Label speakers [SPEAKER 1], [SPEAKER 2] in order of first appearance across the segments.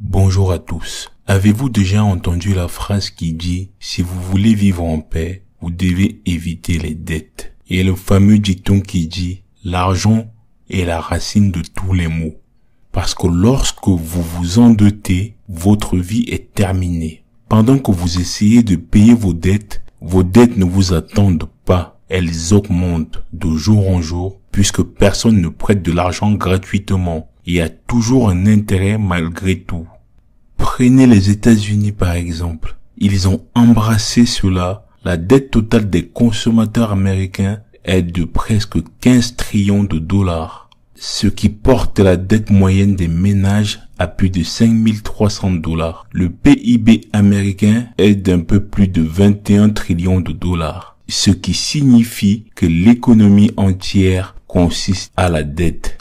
[SPEAKER 1] Bonjour à tous. Avez-vous déjà entendu la phrase qui dit « Si vous voulez vivre en paix, vous devez éviter les dettes » et le fameux dicton qui dit « L'argent est la racine de tous les maux ». Parce que lorsque vous vous endettez, votre vie est terminée. Pendant que vous essayez de payer vos dettes ne vous attendent pas. Elles augmentent de jour en jour puisque personne ne prête de l'argent gratuitement. Il y a toujours un intérêt malgré tout. Prenez les États-Unis par exemple. Ils ont embrassé cela. La dette totale des consommateurs américains est de presque 15 trillions de dollars. Ce qui porte la dette moyenne des ménages à plus de 5300 dollars. Le PIB américain est d'un peu plus de 21 trillions de dollars. Ce qui signifie que l'économie entière consiste à la dette.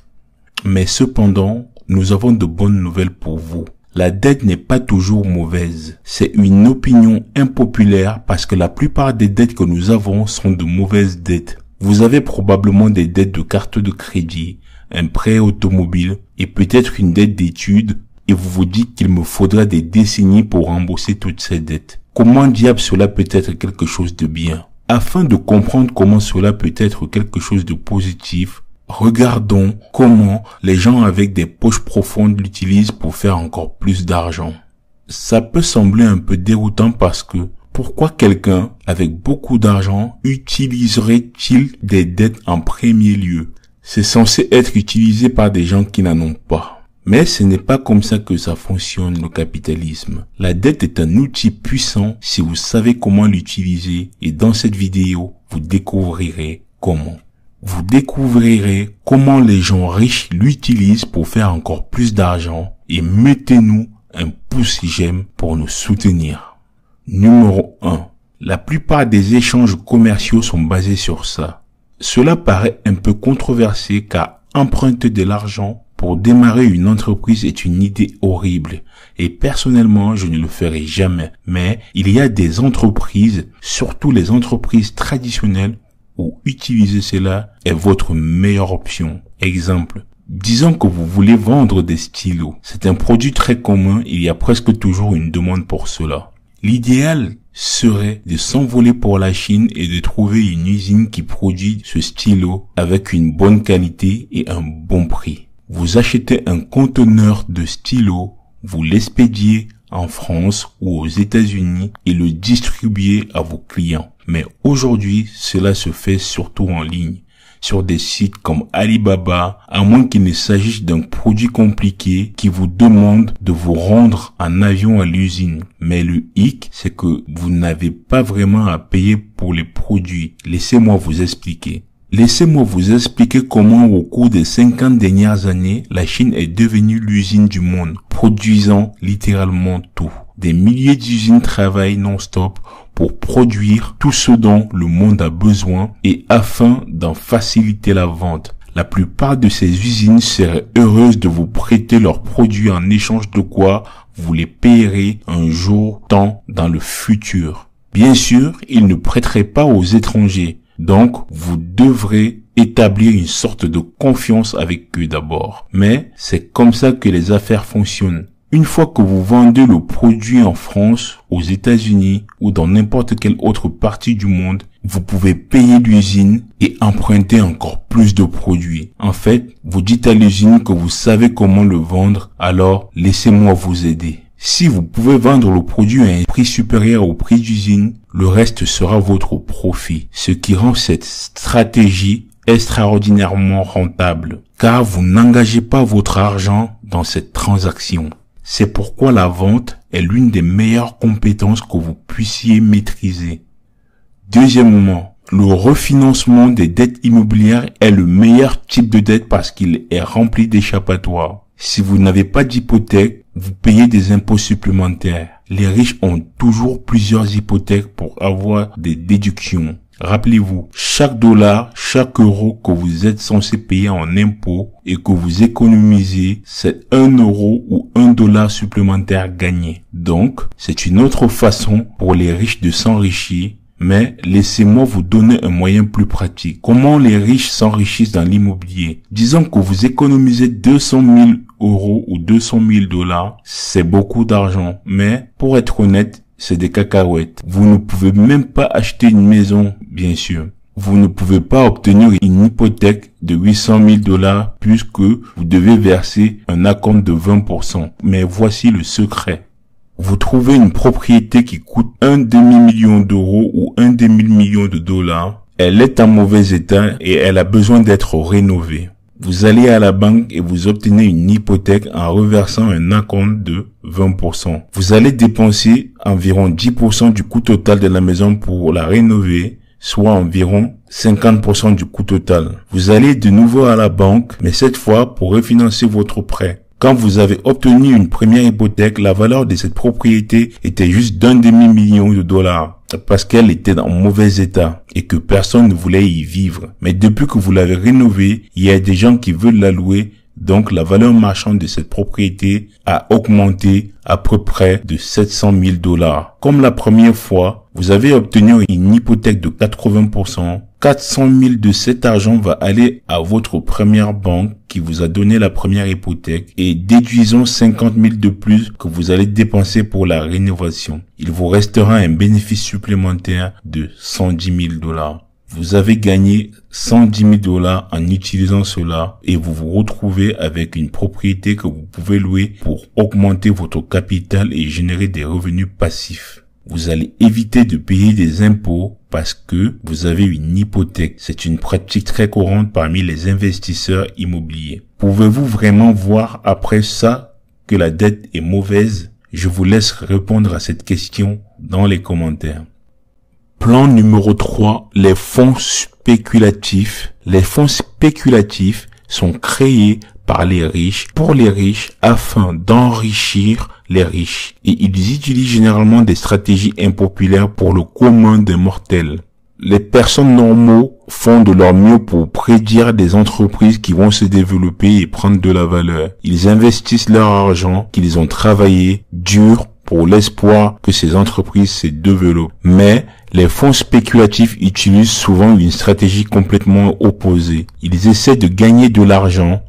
[SPEAKER 1] Mais cependant, nous avons de bonnes nouvelles pour vous. La dette n'est pas toujours mauvaise. C'est une opinion impopulaire parce que la plupart des dettes que nous avons sont de mauvaises dettes. Vous avez probablement des dettes de carte de crédit, un prêt automobile et peut-être une dette d'études et vous vous dites qu'il me faudra des décennies pour rembourser toutes ces dettes. Comment diable cela peut être quelque chose de bien? Afin de comprendre comment cela peut être quelque chose de positif, regardons comment les gens avec des poches profondes l'utilisent pour faire encore plus d'argent. Ça peut sembler un peu déroutant parce que pourquoi quelqu'un avec beaucoup d'argent utiliserait-il des dettes en premier lieu? C'est censé être utilisé par des gens qui n'en ont pas. Mais ce n'est pas comme ça que ça fonctionne, le capitalisme. La dette est un outil puissant si vous savez comment l'utiliser et dans cette vidéo, vous découvrirez comment. Vous découvrirez comment les gens riches l'utilisent pour faire encore plus d'argent et mettez-nous un pouce j'aime pour nous soutenir. Numéro 1. La plupart des échanges commerciaux sont basés sur ça. Cela paraît un peu controversé car emprunter de l'argent pour démarrer une entreprise est une idée horrible et personnellement je ne le ferai jamais. Mais il y a des entreprises, surtout les entreprises traditionnelles, où utiliser cela est votre meilleure option. Exemple, disons que vous voulez vendre des stylos. C'est un produit très commun, il y a presque toujours une demande pour cela. L'idéal serait de s'envoler pour la Chine et de trouver une usine qui produit ce stylo avec une bonne qualité et un bon prix. Vous achetez un conteneur de stylo, vous l'expédiez en France ou aux États-Unis et le distribuez à vos clients. Mais aujourd'hui, cela se fait surtout en ligne, sur des sites comme Alibaba, à moins qu'il ne s'agisse d'un produit compliqué qui vous demande de vous rendre en avion à l'usine. Mais le hic, c'est que vous n'avez pas vraiment à payer pour les produits. Laissez-moi vous expliquer. Laissez-moi vous expliquer comment au cours des 50 dernières années, la Chine est devenue l'usine du monde, produisant littéralement tout. Des milliers d'usines travaillent non-stop pour produire tout ce dont le monde a besoin et afin d'en faciliter la vente. La plupart de ces usines seraient heureuses de vous prêter leurs produits en échange de quoi vous les payerez un jour tant dans le futur. Bien sûr, ils ne prêteraient pas aux étrangers. Donc, vous devrez établir une sorte de confiance avec eux d'abord. Mais c'est comme ça que les affaires fonctionnent. Une fois que vous vendez le produit en France, aux États-Unis ou dans n'importe quelle autre partie du monde, vous pouvez payer l'usine et emprunter encore plus de produits. En fait, vous dites à l'usine que vous savez comment le vendre, alors laissez-moi vous aider. Si vous pouvez vendre le produit à un prix supérieur au prix d'usine, le reste sera votre profit, ce qui rend cette stratégie extraordinairement rentable, car vous n'engagez pas votre argent dans cette transaction. C'est pourquoi la vente est l'une des meilleures compétences que vous puissiez maîtriser. Deuxièmement, le refinancement des dettes immobilières est le meilleur type de dette parce qu'il est rempli d'échappatoires. Si vous n'avez pas d'hypothèque, vous payez des impôts supplémentaires. Les riches ont toujours plusieurs hypothèques pour avoir des déductions. Rappelez-vous, chaque dollar, chaque euro que vous êtes censé payer en impôts et que vous économisez, c'est 1 euro ou 1 dollar supplémentaire gagné. Donc, c'est une autre façon pour les riches de s'enrichir, Mais laissez-moi vous donner un moyen plus pratique. Comment les riches s'enrichissent dans l'immobilier? Disons que vous économisez 200 000 euros ou 200 000 $. C'est beaucoup d'argent. Mais pour être honnête, c'est des cacahuètes. Vous ne pouvez même pas acheter une maison, bien sûr. Vous ne pouvez pas obtenir une hypothèque de 800 000 $ puisque vous devez verser un acompte de 20%. Mais voici le secret. Vous trouvez une propriété qui coûte un demi-million d'euros ou un demi-million de $. Elle est en mauvais état et elle a besoin d'être rénovée. Vous allez à la banque et vous obtenez une hypothèque en reversant un acompte de 20%. Vous allez dépenser environ 10% du coût total de la maison pour la rénover, soit environ 50% du coût total. Vous allez de nouveau à la banque, mais cette fois pour refinancer votre prêt. Quand vous avez obtenu une première hypothèque, la valeur de cette propriété était juste d'un demi-million de $, parce qu'elle était en mauvais état et que personne ne voulait y vivre. Mais depuis que vous l'avez rénovée, il y a des gens qui veulent la louer, donc la valeur marchande de cette propriété a augmenté à peu près de 700 000 $. Comme la première fois, vous avez obtenu une hypothèque de 80%. 400 000 de cet argent va aller à votre première banque qui vous a donné la première hypothèque et déduisons 50 000 de plus que vous allez dépenser pour la rénovation. Il vous restera un bénéfice supplémentaire de 110 000 $. Vous avez gagné 110 000 $ en utilisant cela et vous vous retrouvez avec une propriété que vous pouvez louer pour augmenter votre capital et générer des revenus passifs. Vous allez éviter de payer des impôts parce que vous avez une hypothèque. C'est une pratique très courante parmi les investisseurs immobiliers. Pouvez-vous vraiment voir après ça que la dette est mauvaise? Je vous laisse répondre à cette question dans les commentaires. Plan numéro 3, les fonds spéculatifs. Les fonds spéculatifs sont créés par les riches, pour les riches, afin d'enrichir les riches. Et ils utilisent généralement des stratégies impopulaires pour le commun des mortels. Les personnes normaux font de leur mieux pour prédire des entreprises qui vont se développer et prendre de la valeur. Ils investissent leur argent qu'ils ont travaillé dur pour l'espoir que ces entreprises se développent. Mais les fonds spéculatifs utilisent souvent une stratégie complètement opposée. Ils essaient de gagner de l'argent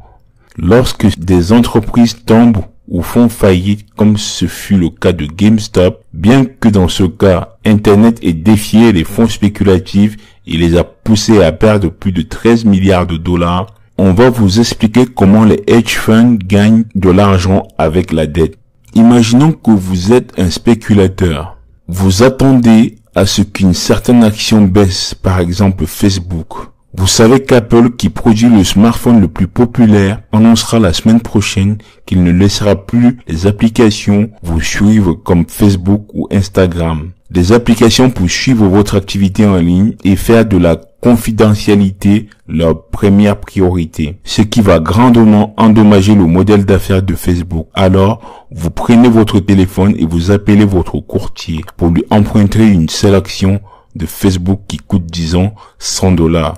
[SPEAKER 1] lorsque des entreprises tombent ou font faillite, comme ce fut le cas de GameStop. Bien que dans ce cas, Internet ait défié les fonds spéculatifs et les a poussés à perdre plus de 13 milliards de $, on va vous expliquer comment les hedge funds gagnent de l'argent avec la dette. Imaginons que vous êtes un spéculateur. Vous attendez à ce qu'une certaine action baisse, par exemple Facebook. Vous savez qu'Apple, qui produit le smartphone le plus populaire, annoncera la semaine prochaine qu'il ne laissera plus les applications vous suivre comme Facebook ou Instagram. Des applications pour suivre votre activité en ligne et faire de la confidentialité leur première priorité, ce qui va grandement endommager le modèle d'affaires de Facebook. Alors, vous prenez votre téléphone et vous appelez votre courtier pour lui emprunter une seule action de Facebook qui coûte, disons, 100 $.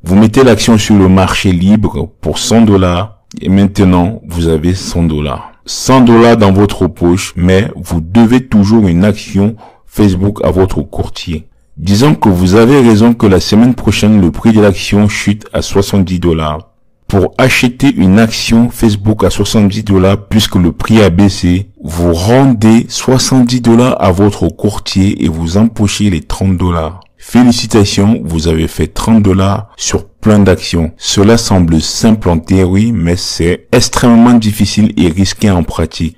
[SPEAKER 1] Vous mettez l'action sur le marché libre pour 100 $ et maintenant vous avez 100 $. 100 $ dans votre poche, mais vous devez toujours une action Facebook à votre courtier. Disons que vous avez raison que la semaine prochaine le prix de l'action chute à 70 $. Pour acheter une action Facebook à 70 $, puisque le prix a baissé, vous rendez 70 $ à votre courtier et vous empochez les 30 $. Félicitations, vous avez fait 30 $ sur plein d'actions. Cela semble simple en théorie, mais c'est extrêmement difficile et risqué en pratique.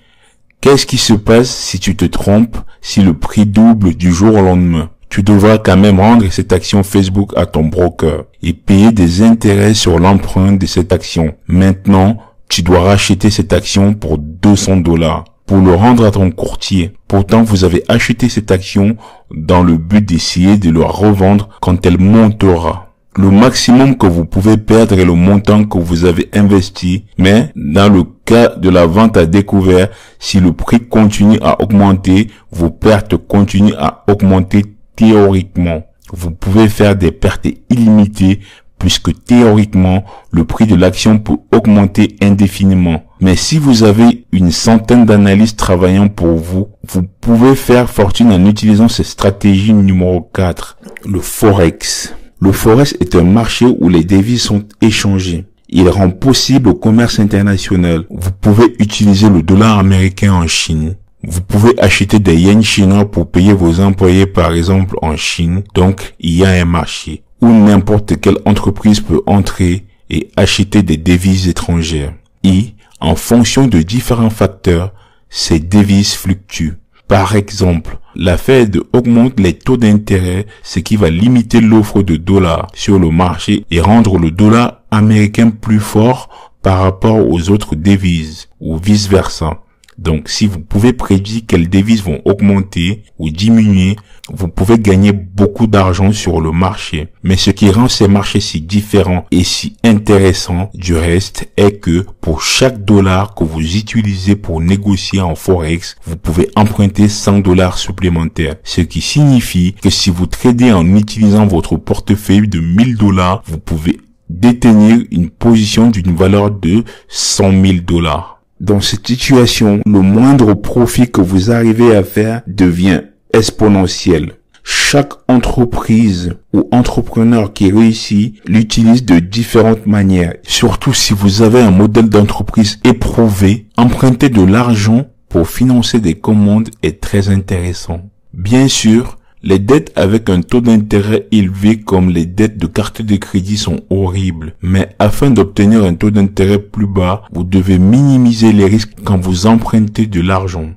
[SPEAKER 1] Qu'est-ce qui se passe si tu te trompes, si le prix double du jour au lendemain? Tu devras quand même rendre cette action Facebook à ton broker et payer des intérêts sur l'emprunt de cette action. Maintenant, tu dois racheter cette action pour 200 $ pour le rendre à ton courtier. Pourtant, vous avez acheté cette action dans le but d'essayer de le revendre quand elle montera. Le maximum que vous pouvez perdre est le montant que vous avez investi, mais dans le cas de la vente à découvert, si le prix continue à augmenter, vos pertes continuent à augmenter théoriquement. Vous pouvez faire des pertes illimitées puisque théoriquement, le prix de l'action peut augmenter indéfiniment. Mais si vous avez une centaine d'analystes travaillant pour vous, vous pouvez faire fortune en utilisant cette stratégie numéro 4, le Forex. Le Forex est un marché où les devises sont échangées. Il rend possible le commerce international. Vous pouvez utiliser le dollar américain en Chine. Vous pouvez acheter des yens chinois pour payer vos employés par exemple en Chine. Donc, il y a un marché où n'importe quelle entreprise peut entrer et acheter des devises étrangères. Et, en fonction de différents facteurs, ces devises fluctuent. Par exemple, la Fed augmente les taux d'intérêt, ce qui va limiter l'offre de dollars sur le marché et rendre le dollar américain plus fort par rapport aux autres devises ou vice-versa. Donc, si vous pouvez prédire quelles devises vont augmenter ou diminuer, vous pouvez gagner beaucoup d'argent sur le marché. Mais ce qui rend ces marchés si différents et si intéressants du reste est que pour chaque dollar que vous utilisez pour négocier en Forex, vous pouvez emprunter 100 dollars supplémentaires. Ce qui signifie que si vous tradez en utilisant votre portefeuille de 1000 dollars, vous pouvez détenir une position d'une valeur de 100 000 dollars. Dans cette situation, le moindre profit que vous arrivez à faire devient exponentiel. Chaque entreprise ou entrepreneur qui réussit l'utilise de différentes manières. Surtout si vous avez un modèle d'entreprise éprouvé, emprunter de l'argent pour financer des commandes est très intéressant. Bien sûr, les dettes avec un taux d'intérêt élevé comme les dettes de carte de crédit sont horribles. Mais afin d'obtenir un taux d'intérêt plus bas, vous devez minimiser les risques quand vous empruntez de l'argent.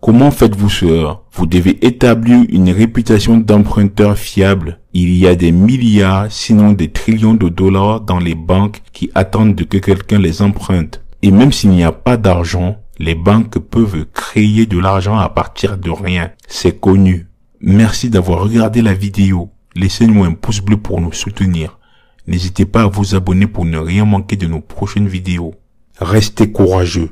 [SPEAKER 1] Comment faites-vous cela? Vous devez établir une réputation d'emprunteur fiable. Il y a des milliards, sinon des trillions de dollars dans les banques qui attendent que quelqu'un les emprunte. Et même s'il n'y a pas d'argent, les banques peuvent créer de l'argent à partir de rien. C'est connu. Merci d'avoir regardé la vidéo. Laissez-nous un pouce bleu pour nous soutenir. N'hésitez pas à vous abonner pour ne rien manquer de nos prochaines vidéos. Restez courageux.